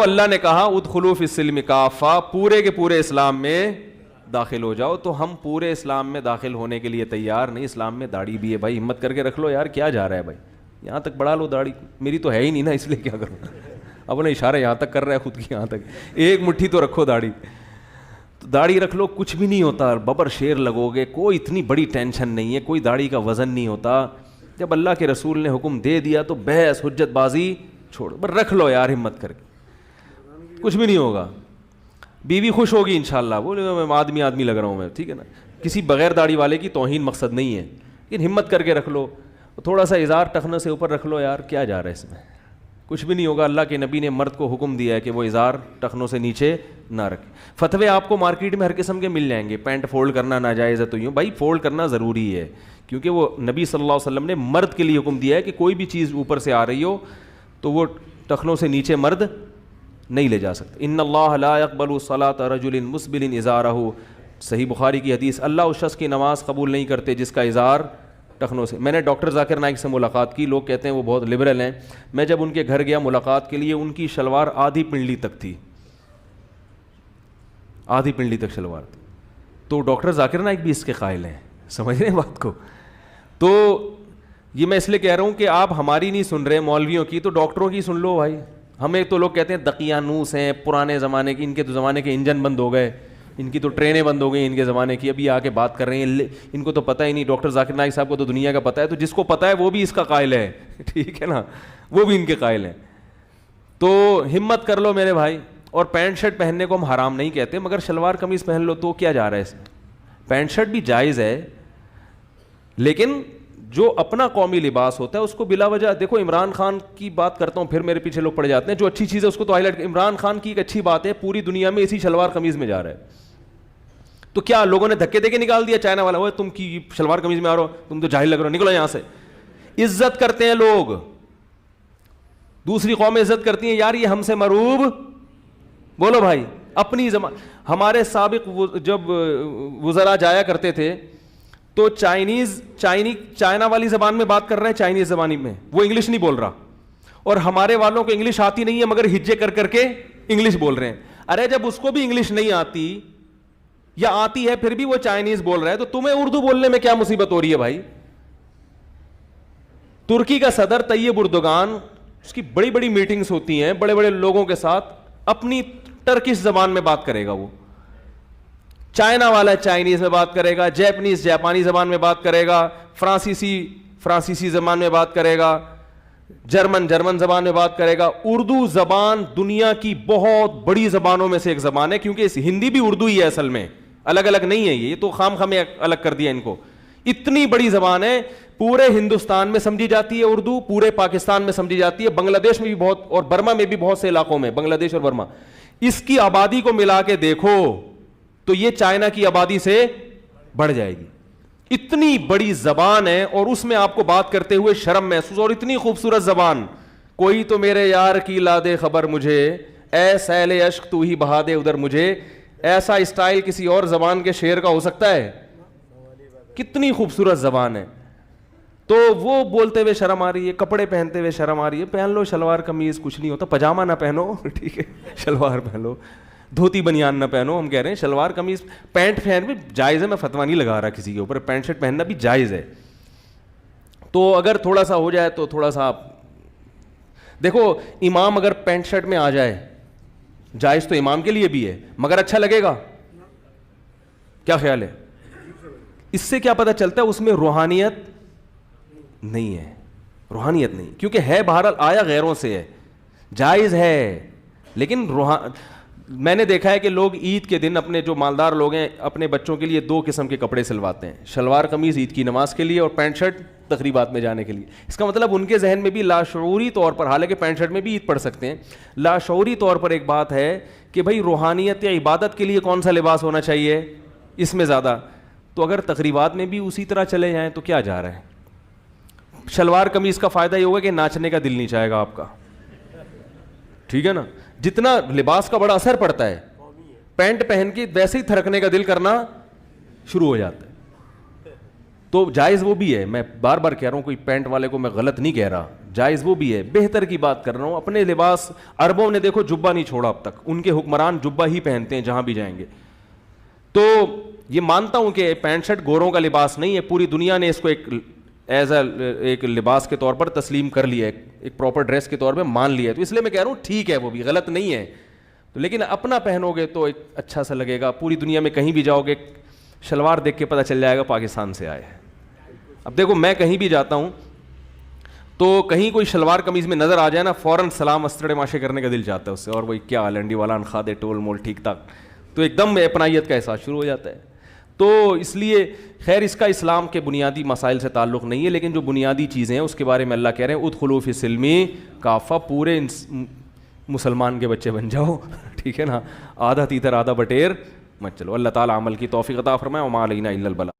اللہ نے کہا ادخلوا فی السلم کافہ, پورے کے پورے اسلام میں داخل ہو جاؤ. تو ہم پورے اسلام میں داخل ہونے کے لیے تیار نہیں. اسلام میں داڑھی بھی ہے بھائی, ہمت کر کے رکھ لو یار, کیا جا رہا ہے بھائی, یہاں تک بڑھا لو داڑھی. میری تو ہے ہی نہیں نا, اس لیے کیا کروں. اپنے اشارے یہاں تک کر رہا ہے خود کی, یہاں تک ایک مٹھی تو رکھو داڑھی. تو داڑھی رکھ لو, کچھ بھی نہیں ہوتا, ببر شیر لگو گے, کوئی اتنی بڑی ٹینشن نہیں ہے, کوئی داڑھی کا وزن نہیں ہوتا. جب اللہ کے رسول نے حکم دے دیا تو بحث حجت بازی چھوڑ, بس رکھ لو یار ہمت کر کے, کچھ بھی نہیں ہوگا. بیوی خوش ہوگی انشاءاللہ, بولے میں آدمی لگ رہا ہوں میں, ٹھیک ہے نا. کسی بغیر داڑھی والے کی توہین مقصد نہیں ہے, لیکن ہمت کر کے رکھ لو. تھوڑا سا اظہار ٹخنے سے اوپر رکھ لو یار, کیا جا رہا ہے اس میں, کچھ بھی نہیں ہوگا. اللہ کے نبی نے مرد کو حکم دیا ہے کہ وہ اظہار ٹخنوں سے نیچے نہ رکھے. فتوے آپ کو مارکیٹ میں ہر قسم کے مل جائیں گے. پینٹ فولڈ کرنا ناجائز ہے, تو یوں بھائی فولڈ کرنا ضروری ہے, کیونکہ وہ نبی صلی اللہ علیہ وسلم نے مرد کے لیے حکم دیا ہے کہ کوئی بھی چیز اوپر سے آ رہی ہو تو وہ ٹخنوں سے نیچے مرد نہیں لے جا سکتا. ان اللہ لا يقبل صلاۃ رجل مسبل ازارہ, صحیح بخاری کی حدیث. اللہ اس شخص کی نماز قبول نہیں کرتے جس کا اظہار ٹخنوں سے. میں نے ڈاکٹر ذاکر نائک سے ملاقات کی, لوگ کہتے ہیں وہ بہت لبرل ہیں. میں جب ان کے گھر گیا ملاقات کے لیے, ان کی شلوار آدھی پنڈلی تک تھی, آدھی پنڈلی تک شلوار تھی. تو ڈاکٹر ذاکر نائک بھی اس کے قائل ہیں, سمجھ رہے ہیں بات کو. تو یہ میں اس لیے کہہ رہا ہوں کہ آپ ہماری نہیں سن رہے مولویوں کی, تو ڈاکٹروں کی سن لو بھائی. ہمیں تو لوگ کہتے ہیں دقیانوس ہیں, پرانے زمانے کی, ان کے تو زمانے کے انجن بند ہو گئے, ان کی تو ٹرینیں بند ہو گئی ان کے زمانے کی, ابھی آ کے بات کر رہے ہیں, ان کو تو پتہ ہی نہیں. ڈاکٹر ذاکر نائک صاحب کو تو دنیا کا پتہ ہے, تو جس کو پتہ ہے وہ بھی اس کا قائل ہے, ٹھیک ہے نا, وہ بھی ان کے قائل ہیں. تو ہمت کر لو میرے بھائی. اور پینٹ شرٹ پہننے کو ہم حرام نہیں کہتے, مگر شلوار قمیض پہن لو تو کیا جا رہا ہے اس میں. پینٹ شرٹ بھی جائز ہے, لیکن جو اپنا قومی لباس ہوتا ہے اس کو بلا وجہ. دیکھو عمران خان کی بات کرتا ہوں, پھر میرے پیچھے لوگ پڑ جاتے ہیں, جو اچھی چیز ہے اس کو تو ہائی لائٹ. عمران خان کی ایک اچھی بات ہے, پوری دنیا میں اسی شلوار قمیض میں جا رہا ہے. تو کیا لوگوں نے دھکے دے کے نکال دیا چائنا والا, وہ تم کی شلوار قمیض میں آ رہے ہو, تم تو جاہل لگ رہے ہو, نکلو یہاں سے. عزت کرتے ہیں لوگ, دوسری قومیں عزت کرتی ہیں, یار یہ ہم سے مروب. بولو بھائی, اپنی زبان. ہمارے سابق جب وزراء جایا کرتے تھے تو چائنا والی زبان میں بات کر رہے ہیں, چائنیز زبانی میں, وہ انگلش نہیں بول رہا, اور ہمارے والوں کو انگلش آتی نہیں ہے مگر ہجے کر کر کے انگلش بول رہے ہیں. ارے جب اس کو بھی انگلش نہیں آتی یا آتی ہے پھر بھی وہ چائنیز بول رہا ہے, تو تمہیں اردو بولنے میں کیا مصیبت ہو رہی ہے بھائی. ترکی کا صدر طیب اردوغان, اس کی بڑی بڑی میٹنگز ہوتی ہیں بڑے بڑے لوگوں کے ساتھ, اپنی ٹرکش زبان میں بات کرے گا. وہ چائنا والا چائنیز میں بات کرے گا, جاپنیز جاپانی زبان میں بات کرے گا, فرانسیسی زبان میں بات کرے گا, جرمن زبان میں بات کرے گا. اردو زبان دنیا کی بہت بڑی زبانوں میں سے ایک زبان ہے, کیونکہ ہندی بھی اردو ہی ہے اصل میں, الگ الگ نہیں ہے. یہ تو خام خامے الگ کر دیا ان کو. اتنی بڑی زبان ہے, پورے ہندوستان میں سمجھی جاتی ہے اردو, پورے پاکستان میں سمجھی جاتی ہے, بنگلہ دیش میں بھی بہت, اور برما میں بھی بہت سے علاقوں میں, بنگلہ دیش اور برما. اس کی آبادی کو ملا کے دیکھو تو یہ چائنا کی آبادی سے بڑھ جائے گی. اتنی بڑی زبان ہے, اور اس میں آپ کو بات کرتے ہوئے شرم محسوس, اور اتنی خوبصورت زبان. کوئی تو میرے یار کی لا دے خبر مجھے, اے سیل عشق تو ہی بہا دے ادھر مجھے. ایسا اسٹائل کسی اور زبان کے شعر کا ہو سکتا ہے؟ کتنی خوبصورت زبان ہے. تو وہ بولتے ہوئے شرم آ رہی ہے, کپڑے پہنتے ہوئے شرم آ رہی ہے. پہن لو شلوار قمیض, کچھ نہیں ہوتا. پاجامہ نہ پہنو, ٹھیک ہے, شلوار پہن لو, دھوتی بنیان نہ پہنو. ہم کہہ رہے ہیں شلوار قمیض, پینٹ پہن بھی جائز ہے, میں فتویٰ نہیں لگا رہا کسی کے اوپر, پینٹ شرٹ پہننا بھی جائز ہے. تو اگر تھوڑا سا ہو جائے تو تھوڑا سا آپ دیکھو, امام اگر پینٹ شرٹ میں آ جائے, جائز تو امام کے لیے بھی ہے, مگر اچھا لگے گا؟ کیا خیال ہے؟ اس سے کیا پتہ چلتا ہے اس میں روحانیت نہیں ہے, روحانیت نہیں, کیونکہ ہے بہرحال آیا غیروں سے ہے, جائز ہے. لیکن میں نے دیکھا ہے کہ لوگ عید کے دن, اپنے جو مالدار لوگ ہیں, اپنے بچوں کے لیے 2 قسم کے کپڑے سلواتے ہیں, شلوار قمیض عید کی نماز کے لیے, اور پینٹ شرٹ تقریبات میں جانے کے لیے. اس کا مطلب ان کے ذہن میں بھی لاشعوری طور پر, حالانکہ پینٹ شرٹ میں بھی عید پڑھ سکتے ہیں, لاشعوری طور پر ایک بات ہے کہ بھائی روحانیت یا عبادت کے لیے کون سا لباس ہونا چاہیے اس میں زیادہ. تو اگر تقریبات میں بھی اسی طرح چلے جائیں تو کیا جا رہا ہے. شلوار قمیض کا فائدہ یہ ہوگا کہ ناچنے کا دل نہیں چاہے گا آپ کا, ٹھیک ہے نا. جتنا لباس کا بڑا اثر پڑتا ہے, پینٹ پہن کے ویسے ہی تھرکنے کا دل کرنا شروع ہو جاتا ہے. تو جائز وہ بھی ہے, میں بار بار کہہ رہا ہوں, کوئی پینٹ والے کو میں غلط نہیں کہہ رہا, جائز وہ بھی ہے, بہتر کی بات کر رہا ہوں. اپنے لباس, عربوں نے دیکھو جبہ نہیں چھوڑا اب تک, ان کے حکمران جبہ ہی پہنتے ہیں جہاں بھی جائیں گے. تو یہ مانتا ہوں کہ پینٹ شرٹ گوروں کا لباس نہیں ہے, پوری دنیا نے اس کو ایک لباس کے طور پر تسلیم کر لیا ہے, ایک پراپر ڈریس کے طور پہ مان لیا ہے. تو اس لیے میں کہہ رہا ہوں ٹھیک ہے, وہ بھی غلط نہیں ہے, تو لیکن اپنا پہنو گے تو ایک اچھا سا لگے گا. پوری دنیا میں کہیں بھی جاؤ گے, شلوار دیکھ کے پتہ چل جائے گا پاکستان سے آئے ہیں. اب دیکھو میں کہیں بھی جاتا ہوں تو کہیں کوئی شلوار قمیض میں نظر آ جائے نا, فوراً سلام استڑے ماشے کرنے کا دل چاہتا ہے اس سے, اور وہی کیا حال انڈی والا انخا دے ٹول مول ٹھیک ٹھاک, تو ایک دم اپنائیت کا احساس شروع ہو جاتا ہے. تو اس لیے خیر اس کا اسلام کے بنیادی مسائل سے تعلق نہیں ہے, لیکن جو بنیادی چیزیں ہیں اس کے بارے میں اللہ کہہ رہے ہیں ادخلوا فی السلم کافہ, پورے مسلمان کے بچے بن جاؤ, ٹھیک ہے نا, آدھا تیتر آدھا بٹیر مت چلو. اللہ تعالیٰ عمل کی توفیق عطا فرمائے. وما علینا الا البلاغ.